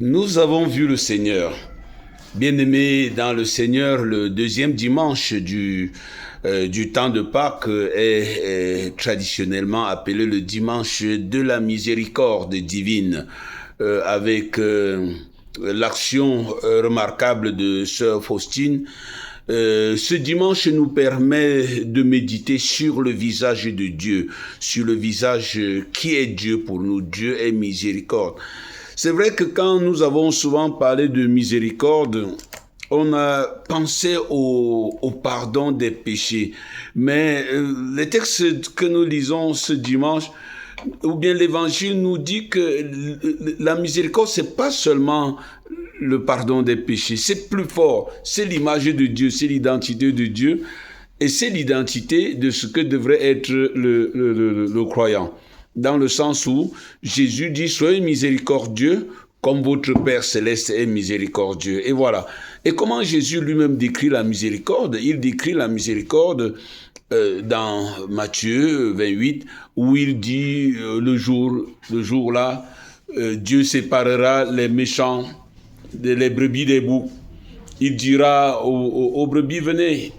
Nous avons vu le Seigneur. Bien-aimé dans le Seigneur, le deuxième dimanche du temps de Pâques est traditionnellement appelé le dimanche de la miséricorde divine, avec l'action remarquable de sœur Faustine. Ce dimanche nous permet de méditer sur le visage de Dieu, sur le visage qui est Dieu pour nous. Dieu est miséricorde. C'est vrai que quand nous avons souvent parlé de miséricorde, on a pensé au pardon des péchés. Mais les textes que nous lisons ce dimanche, ou bien l'évangile nous dit que la miséricorde, c'est pas seulement le pardon des péchés, c'est plus fort, c'est l'image de Dieu, c'est l'identité de Dieu, et c'est l'identité de ce que devrait être le croyant. Dans le sens où Jésus dit « Soyez miséricordieux comme votre Père Céleste est miséricordieux ». Et voilà. Et comment Jésus lui-même décrit la miséricorde? Il décrit la miséricorde dans Matthieu 28, où il dit le jour là, Dieu séparera les méchants les brebis des boucs. Il dira aux brebis, venez,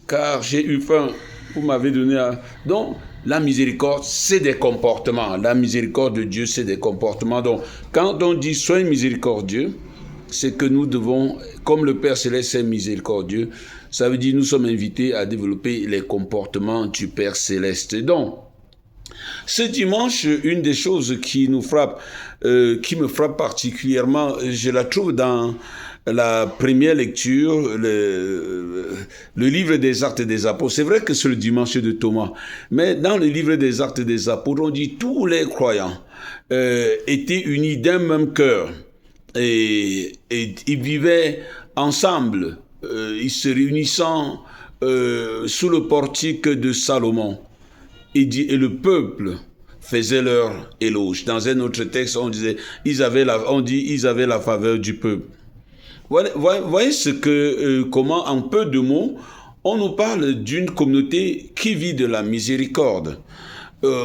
car j'ai eu faim, vous m'avez donné à... Donc, la miséricorde, c'est des comportements. La miséricorde de Dieu, c'est des comportements. Donc, quand on dit soyez miséricordieux, c'est que nous devons, comme le Père Céleste est miséricordieux, ça veut dire que nous sommes invités à développer les comportements du Père Céleste. Donc, ce dimanche, une des choses qui nous frappe, qui me frappe particulièrement, je la trouve dans la première lecture, le livre des Actes des Apôtres. C'est vrai que c'est le dimanche de Thomas, mais dans le livre des Actes des Apôtres, on dit tous les croyants étaient unis d'un même cœur et ils vivaient ensemble, ils se réunissant sous le portique de Salomon. Et le peuple faisait leur éloge. Dans un autre texte, on disait, ils avaient la faveur du peuple. Voyez comment en peu de mots, on nous parle d'une communauté qui vit de la miséricorde.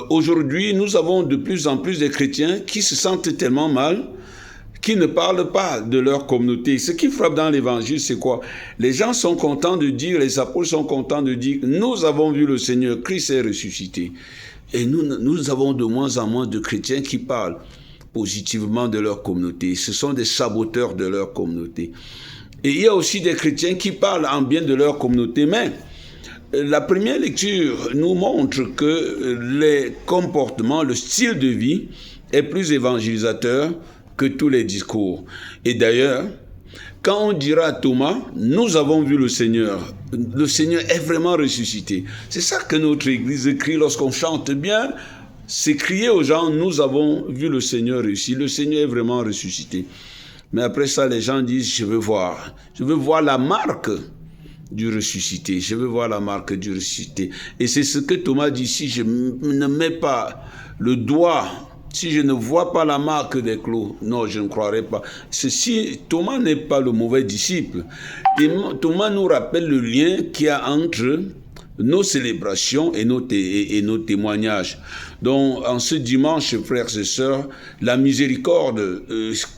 Aujourd'hui, nous avons de plus en plus de chrétiens qui se sentent tellement mal, qui ne parlent pas de leur communauté. Ce qui frappe dans l'évangile, c'est quoi? Les gens sont contents de dire, les apôtres sont contents de dire, nous avons vu le Seigneur, Christ est ressuscité. Et nous avons de moins en moins de chrétiens qui parlent positivement de leur communauté. Ce sont des saboteurs de leur communauté. Et il y a aussi des chrétiens qui parlent en bien de leur communauté, mais la première lecture nous montre que les comportements, le style de vie est plus évangélisateur que tous les discours. Et d'ailleurs, quand on dira à Thomas, nous avons vu le Seigneur est vraiment ressuscité. C'est ça que notre Église crie lorsqu'on chante bien, c'est crier aux gens, nous avons vu le Seigneur ressuscité. Le Seigneur est vraiment ressuscité. Mais après ça, les gens disent, je veux voir la marque du ressuscité. Je veux voir la marque du ressuscité. Et c'est ce que Thomas dit, si je ne mets pas le doigt, si je ne vois pas la marque des clous, non, je ne croirai pas. Si Thomas n'est pas le mauvais disciple, Thomas nous rappelle le lien qu'il y a entre nos célébrations et nos témoignages. Donc, en ce dimanche, frères et sœurs, la miséricorde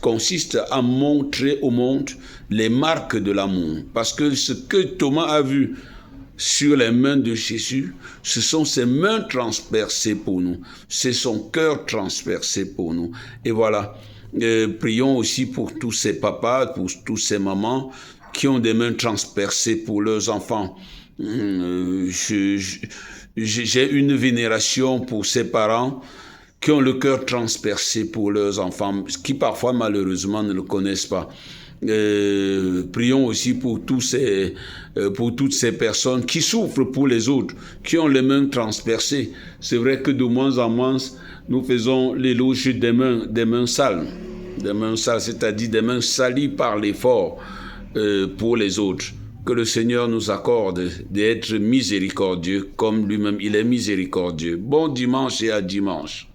consiste à montrer au monde les marques de l'amour. Parce que ce que Thomas a vu sur les mains de Jésus, ce sont ses mains transpercées pour nous. C'est son cœur transpercé pour nous. Et voilà, prions aussi pour tous ces papas, pour tous ces mamans qui ont des mains transpercées pour leurs enfants. J'ai une vénération pour ces parents qui ont le cœur transpercé pour leurs enfants, qui parfois malheureusement ne le connaissent pas. Prions aussi pour toutes ces personnes qui souffrent pour les autres, qui ont les mains transpercées. C'est vrai que de moins en moins, nous faisons l'éloge des mains sales, c'est-à-dire des mains salies par l'effort pour les autres. Que le Seigneur nous accorde d'être miséricordieux comme lui-même il est miséricordieux. Bon dimanche et à dimanche.